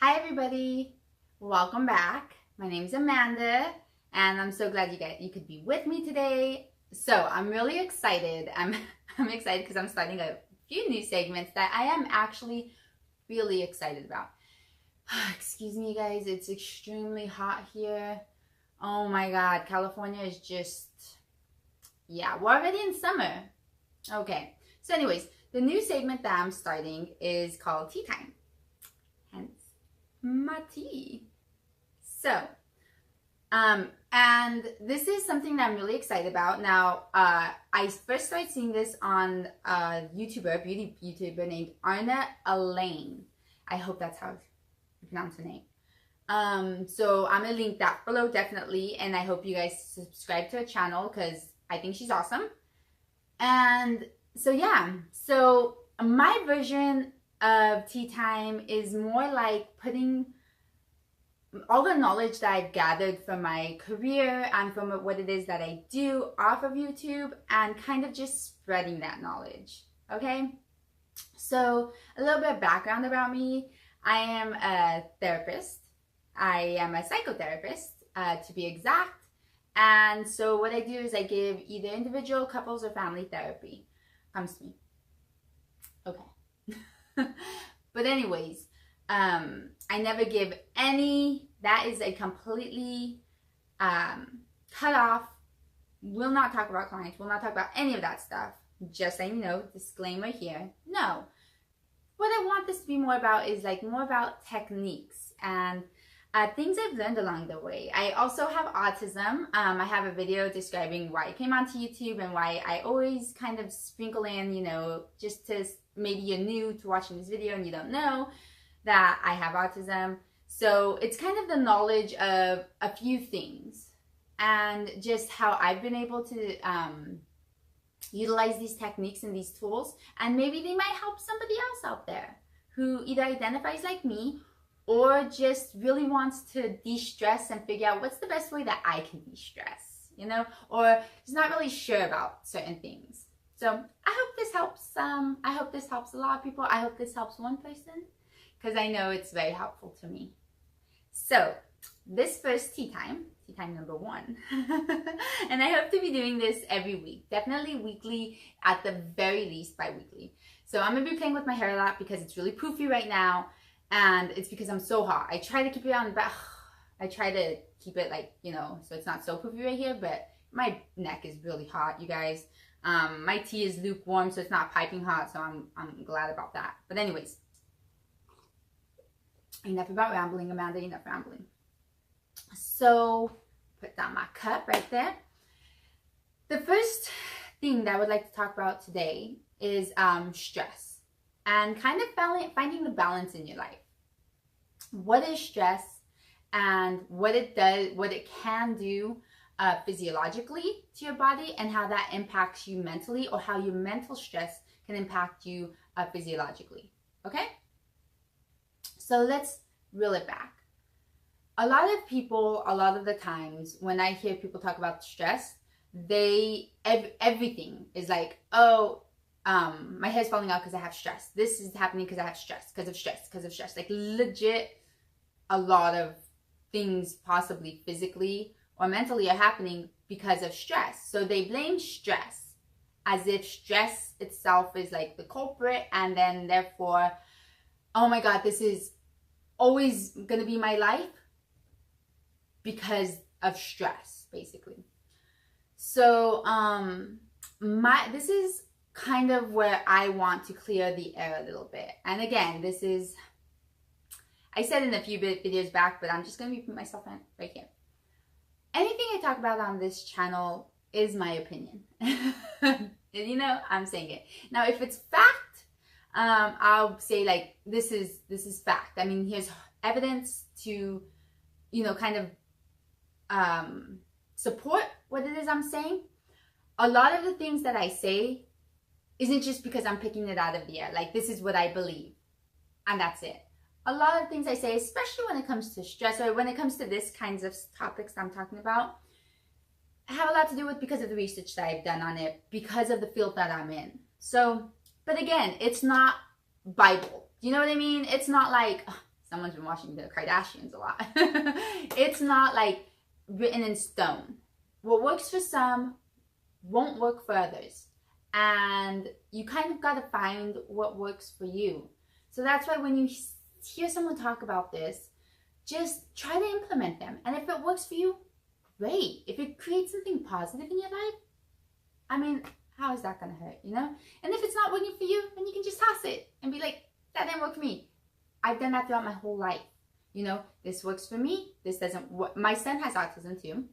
Hi everybody, welcome back. My name is Amanda and I'm so glad you could be with me today. So I'm really excited. I'm excited because I'm starting a few new segments that I am actually really excited about. Excuse me guys, it's extremely hot here. Oh my god, California is just, yeah, we're already in summer. Okay, so anyways, the new segment that I'm starting is called Tea Time. Hence my tea. So, and this is something that I'm really excited about. Now, I first started seeing this on a beauty YouTuber named Arna Alayne. I hope that's how you pronounce her name. So I'm gonna link that below definitely, and I hope you guys subscribe to her channel because I think she's awesome. And so yeah, so my version of tea time is more like putting all the knowledge that I've gathered from my career and from what it is that I do off of YouTube and kind of just spreading that knowledge. Okay, so a little bit of background about me. I am a therapist. I am a psychotherapist, to be exact. And so what I do is I give either individual, couples, or family therapy. Comes to me. Okay. But anyways, I never give any. That is a completely cut off. Will not talk about clients. Will not talk about any of that stuff. Just so you know, disclaimer here. No. What I want this to be more about is like more about techniques and things I've learned along the way. I also have autism. I have a video describing why I came onto YouTube and why I always kind of sprinkle in, you know, just to maybe you're new to watching this video and you don't know that I have autism. So it's kind of the knowledge of a few things and just how I've been able to utilize these techniques and these tools, and maybe they might help somebody else out there who either identifies like me or just really wants to de-stress and figure out what's the best way that I can de-stress, you know, or is not really sure about certain things. So I hope this helps. I hope this helps a lot of people. I hope this helps one person because I know it's very helpful to me. So this first tea time number 1, and I hope to be doing this every week, definitely weekly, at the very least bi-weekly. So I'm gonna be playing with my hair a lot because it's really poofy right now, and it's because I'm so hot. I try to keep it on the back. I try to keep it like, you know, so it's not so poofy right here, but my neck is really hot, you guys. My tea is lukewarm, so it's not piping hot, so I'm glad about that. But anyways, enough about rambling, Amanda, enough rambling. So put down my cup right there. The first thing that I would like to talk about today is stress and kind of finding the balance in your life. What is stress and what it does, what it can do physiologically to your body, and how that impacts you mentally, or how your mental stress can impact you physiologically. Okay? So let's reel it back. A lot of people, a lot of the times when I hear people talk about stress, everything is like, oh, my hair's falling out because I have stress. This is happening because I have stress, because of stress. Like legit, a lot of things possibly physically or mentally are happening because of stress. So they blame stress as if stress itself is like the culprit, and then therefore, oh my God, this is always gonna be my life because of stress, basically. So this is kind of where I want to clear the air a little bit. And again, this is, I said in a few videos back, but I'm just going to repeat myself right here. Anything I talk about on this channel is my opinion. You know, I'm saying it. Now, if it's fact, I'll say like, this is fact. I mean, here's evidence to, you know, kind of support what it is I'm saying. A lot of the things that I say isn't just because I'm picking it out of the air. Like, this is what I believe, and that's it. A lot of things I say, especially when it comes to stress, or when it comes to this kinds of topics I'm talking about, have a lot to do with because of the research that I've done on it, because of the field that I'm in. So, but again, it's not Bible. You know what I mean? It's not like, someone's been watching the Kardashians a lot. It's not like written in stone. What works for some won't work for others. And you kind of got to find what works for you. So that's why when you hear someone talk about this, just try to implement them. And if it works for you, great. If it creates something positive in your life, I mean, how is that going to hurt, you know? And if it's not working for you, then you can just toss it and be like, that didn't work for me. I've done that throughout my whole life. You know, this works for me. This doesn't work. My son has autism too.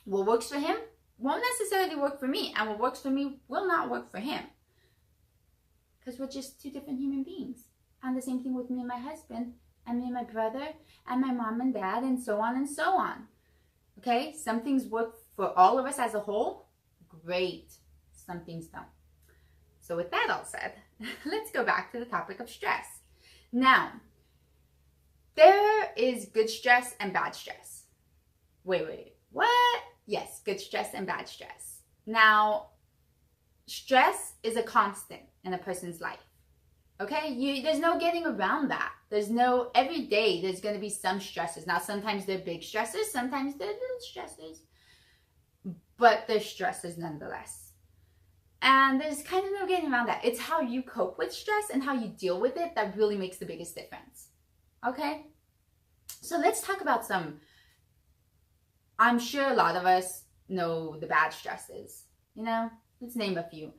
What works for him won't necessarily work for me. And what works for me will not work for him. Because we're just two different human beings. And the same thing with me and my husband, and me and my brother, and my mom and dad, and so on and so on. Okay? Some things work for all of us as a whole. Great. Some things don't. So with that all said, let's go back to the topic of stress. Now, there is good stress and bad stress. Wait, what? Yes, good stress and bad stress. Now, stress is a constant in a person's life. Okay? There's no getting around that. Every day there's going to be some stresses. Now, sometimes they're big stresses, sometimes they're little stresses. But they're stresses nonetheless. And there's kind of no getting around that. It's how you cope with stress and how you deal with it that really makes the biggest difference. Okay? So let's talk about some, I'm sure a lot of us know the bad stresses. You know? Let's name a few.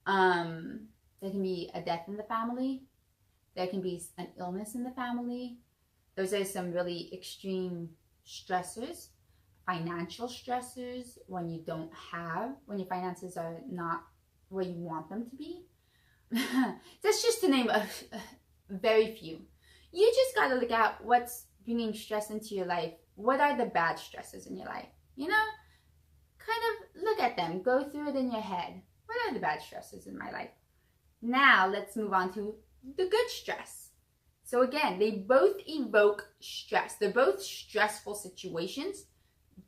There can be a death in the family. There can be an illness in the family. Those are some really extreme stressors. Financial stressors, when your finances are not where you want them to be. That's just to name a very few. You just got to look at what's bringing stress into your life. What are the bad stresses in your life? You know, kind of look at them. Go through it in your head. What are the bad stresses in my life? Now let's move on to the good stress. So again, they both evoke stress. They're both stressful situations.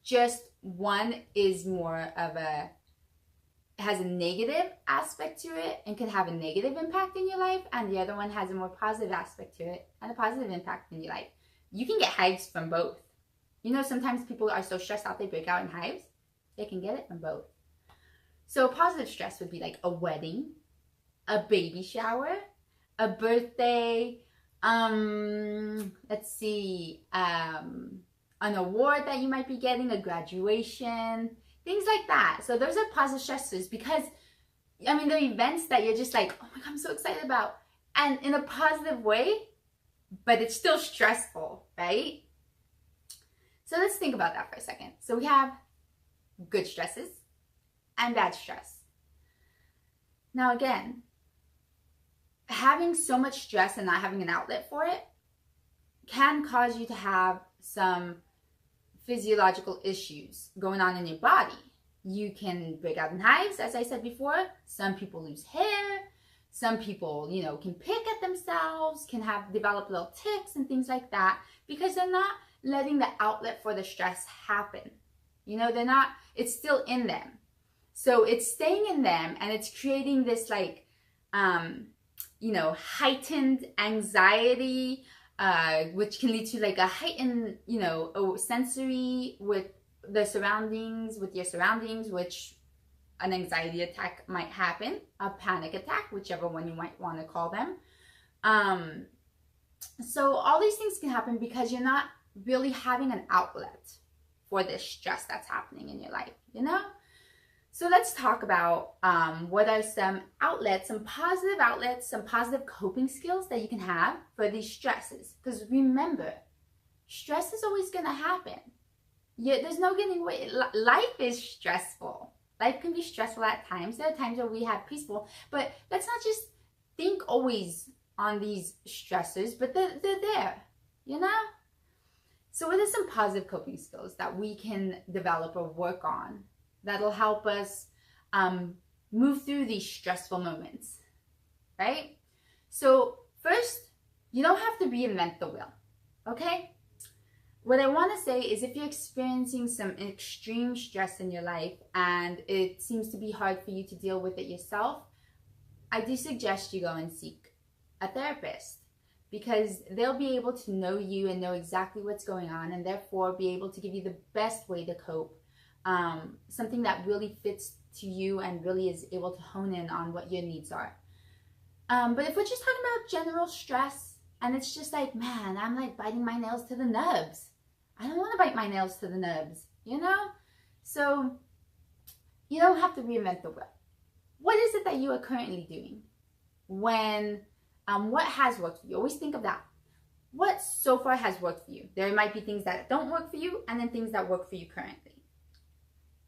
Just one is more of has a negative aspect to it and can have a negative impact in your life, and the other one has a more positive aspect to it and a positive impact in your life. You can get hives from both. You know, sometimes people are so stressed out they break out in hives. They can get it from both. So positive stress would be like a wedding, a baby shower, a birthday, let's see, an award that you might be getting, a graduation, things like that. So those are positive stressors because, I mean, they're events that you're just like, oh my God, I'm so excited about. And in a positive way, but it's still stressful, right? So let's think about that for a second. So we have good stresses and bad stress. Now again, having so much stress and not having an outlet for it can cause you to have some physiological issues going on in your body. You can break out in hives, as I said before. Some people lose hair. Some people, you know, can pick at themselves, can develop little tics and things like that because they're not letting the outlet for the stress happen. You know, it's still in them. So it's staying in them and it's creating this like, you know, heightened anxiety, which can lead to like a heightened, you know, sensory with your surroundings, which an anxiety attack might happen, a panic attack, whichever one you might want to call them. So all these things can happen because you're not really having an outlet for this stress that's happening in your life, you know? So let's talk about what are some outlets, some positive coping skills that you can have for these stresses. Because remember, stress is always going to happen. There's no getting away. Life is stressful. Life can be stressful at times. There are times where we have peaceful. But let's not just think always on these stressors, but they're there, you know? So what are some positive coping skills that we can develop or work on that'll help us move through these stressful moments, right? So first, you don't have to reinvent the wheel, okay? What I want to say is if you're experiencing some extreme stress in your life and it seems to be hard for you to deal with it yourself, I do suggest you go and seek a therapist because they'll be able to know you and know exactly what's going on, and therefore be able to give you the best way to cope, something that really fits to you and really is able to hone in on what your needs are. But if we're just talking about general stress, and it's just like, man, I'm like biting my nails to the nubs. I don't want to bite my nails to the nubs, you know? So you don't have to reinvent the wheel. What is it that you are currently doing? When, what has worked for you? Always think of that. What so far has worked for you? There might be things that don't work for you, and then things that work for you currently.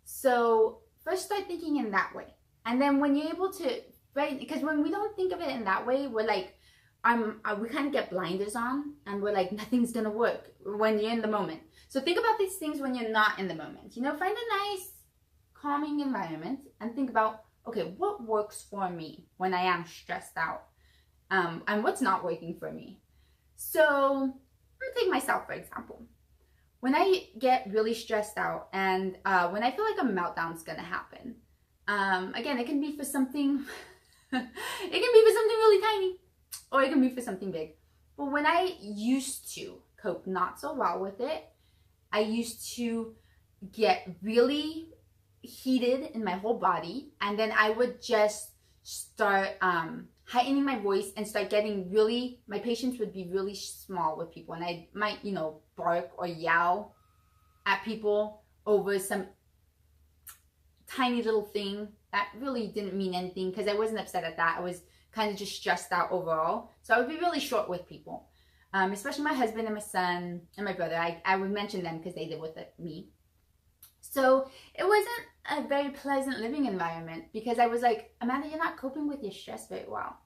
So first start thinking in that way. And then when you're able to, right, because when we don't think of it in that way, we're like, we kind of get blinders on, and we're like, nothing's gonna work when you're in the moment. So think about these things when you're not in the moment. You know, find a nice, calming environment and think about, okay, what works for me when I am stressed out, and what's not working for me. So I'm gonna take myself, for example. When I get really stressed out and when I feel like a meltdown's gonna happen, again, it can be for something, it can be for something really tiny, or it can be for something big. But when I used to cope not so well with it, I used to get really heated in my whole body, and then I would just start heightening my voice and start getting really, my patience would be really small with people, and I might, you know, bark or yell at people over some tiny little thing that really didn't mean anything, because I wasn't upset at that. I was kind of just stressed out overall. So I would be really short with people, especially my husband and my son and my brother. I would mention them because they live with me. So it wasn't a very pleasant living environment, because I was like, Amanda, you're not coping with your stress very well.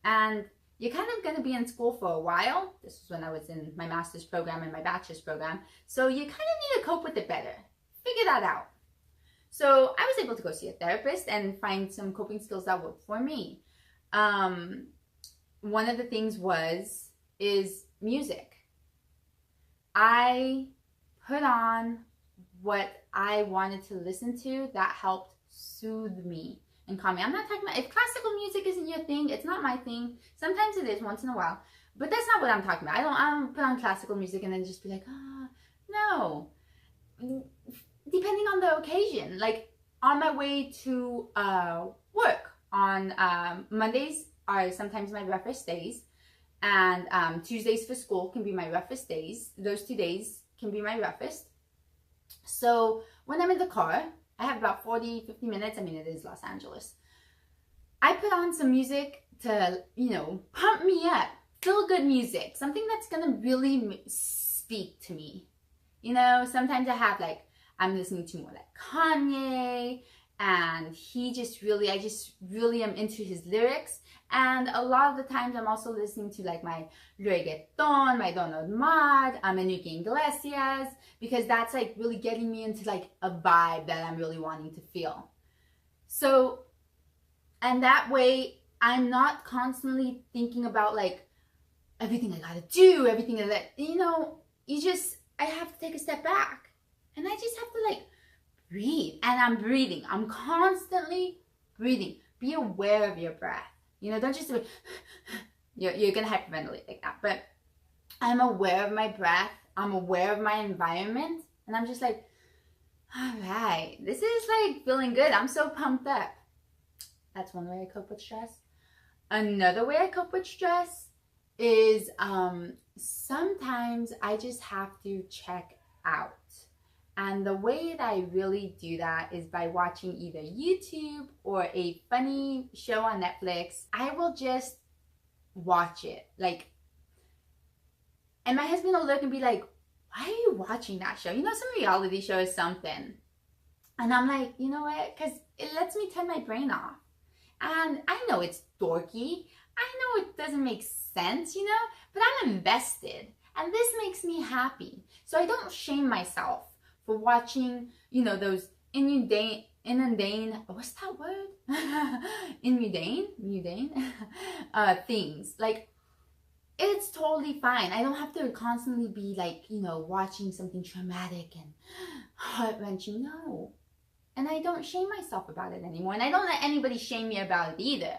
And you're kind of going to be in school for a while. This was when I was in my master's program and my bachelor's program. So you kind of need to cope with it better. Figure that out. So I was able to go see a therapist and find some coping skills that worked for me. One of the things is music. I put on what I wanted to listen to that helped soothe me and calm me. I'm not talking about, if classical music isn't your thing, it's not my thing. Sometimes it is once in a while, but that's not what I'm talking about. I don't put on classical music and then just be like, no. Depending on the occasion, like on my way to work on Mondays are sometimes my roughest days, and Tuesdays for school can be my roughest days. Those 2 days can be my roughest. So when I'm in the car, I have about 40-50 minutes. I mean, it is Los Angeles. I put on some music to, you know, pump me up, feel good music, something that's gonna really speak to me. You know, sometimes I have like, I'm listening to more like Kanye, and I just really am into his lyrics. And a lot of the times I'm also listening to like my reggaeton, my Don Omar, Enrique Iglesias, because that's like really getting me into like a vibe that I'm really wanting to feel. So, and that way I'm not constantly thinking about like everything I gotta do, everything that, you know, I have to take a step back, and I just have to like breathe. And I'm breathing. I'm constantly breathing. Be aware of your breath. You know, don't just do it. You're gonna hyperventilate like that. But I'm aware of my breath. I'm aware of my environment, and I'm just like, all right, this is like feeling good. I'm so pumped up. That's one way I cope with stress. Another way I cope with stress is sometimes I just have to check out. And the way that I really do that is by watching either YouTube or a funny show on Netflix. I will just watch it. Like, and my husband will look and be like, why are you watching that show? You know, some reality show is something. And I'm like, you know what? Because it lets me turn my brain off. And I know it's dorky. I know it doesn't make sense, you know, but I'm invested. And this makes me happy. So I don't shame myself for watching, you know, those inundane, what's that word? Mundane things. Like, it's totally fine. I don't have to constantly be like, you know, watching something traumatic and heart-wrenching. No. And I don't shame myself about it anymore. And I don't let anybody shame me about it either.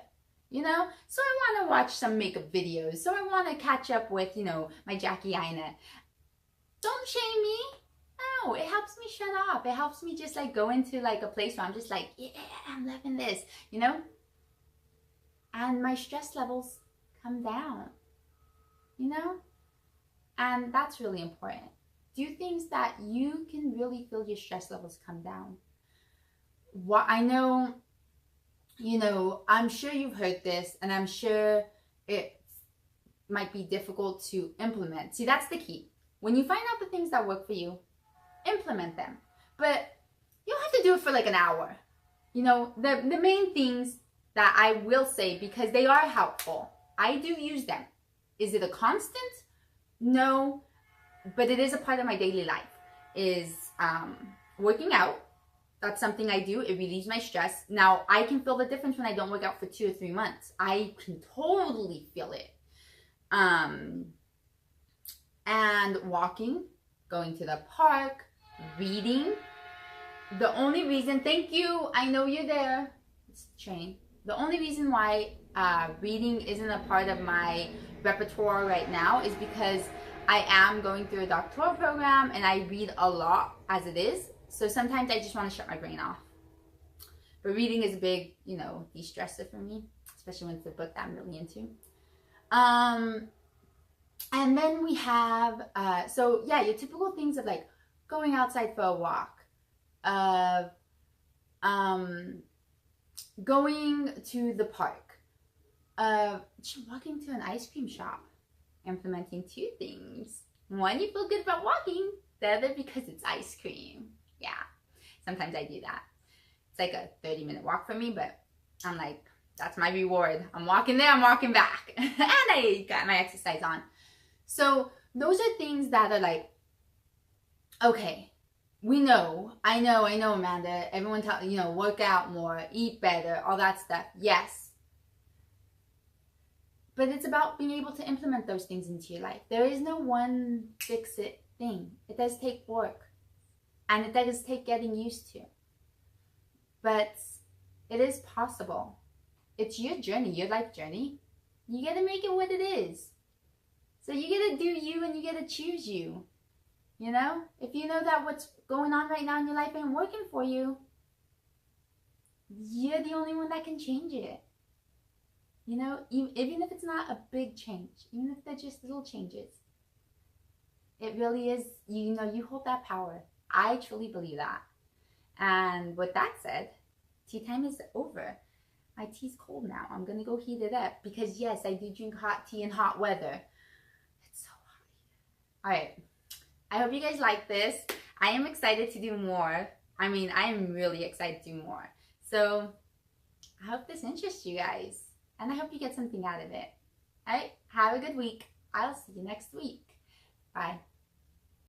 you know? So I want to watch some makeup videos. So I want to catch up with, you know, my Jackie Aina. Don't shame me. No, it helps me shut off. It helps me just like go into like a place where I'm just like, yeah, I'm loving this, you know? And my stress levels come down, you know? And that's really important. Do things that you can really feel your stress levels come down. What I know, you know, I'm sure you've heard this, and I'm sure it might be difficult to implement. See, that's the key. When you find out the things that work for you, implement them. But you don't have to do it for like an hour. You know, the main things that I will say, because they are helpful, I do use them. Is it a constant? No, but it is a part of my daily life. Is working out. That's something I do. It relieves my stress. Now, I can feel the difference when I don't work out for 2 or 3 months. I can totally feel it. And walking, going to the park, reading. The only reason, thank you, I know you're there. It's the train. The only reason why reading isn't a part of my repertoire right now is because I am going through a doctoral program and I read a lot as it is. So sometimes I just want to shut my brain off. But reading is a big, you know, de-stressor for me, especially when it's a book that I'm really into. And then we have, so yeah, your typical things of like going outside for a walk, going to the park, walking to an ice cream shop, implementing 2 things. One, you feel good about walking. The other, because it's ice cream. Yeah, sometimes I do that. It's like a 30-minute walk for me, but I'm like, that's my reward. I'm walking there, I'm walking back. And I got my exercise on. So those are things that are like, okay, we know, I know, Amanda, everyone tell, you know, work out more, eat better, all that stuff. Yes. But it's about being able to implement those things into your life. There is no one fix-it thing. It does take work. And it does take getting used to. But it is possible. It's your journey, your life journey. You gotta make it what it is. So you gotta do you and you gotta choose you. You know? If you know that what's going on right now in your life ain't working for you, you're the only one that can change it. You know? Even if it's not a big change. Even if they're just little changes. It really is, you know, you hold that power. I truly believe that. And with that said, tea time is over. My tea's cold now. I'm going to go heat it up because yes, I do drink hot tea in hot weather. It's so hot. All right. I hope you guys like this. I am excited to do more. I mean, I am really excited to do more. So I hope this interests you guys. And I hope you get something out of it. All right. Have a good week. I'll see you next week. Bye.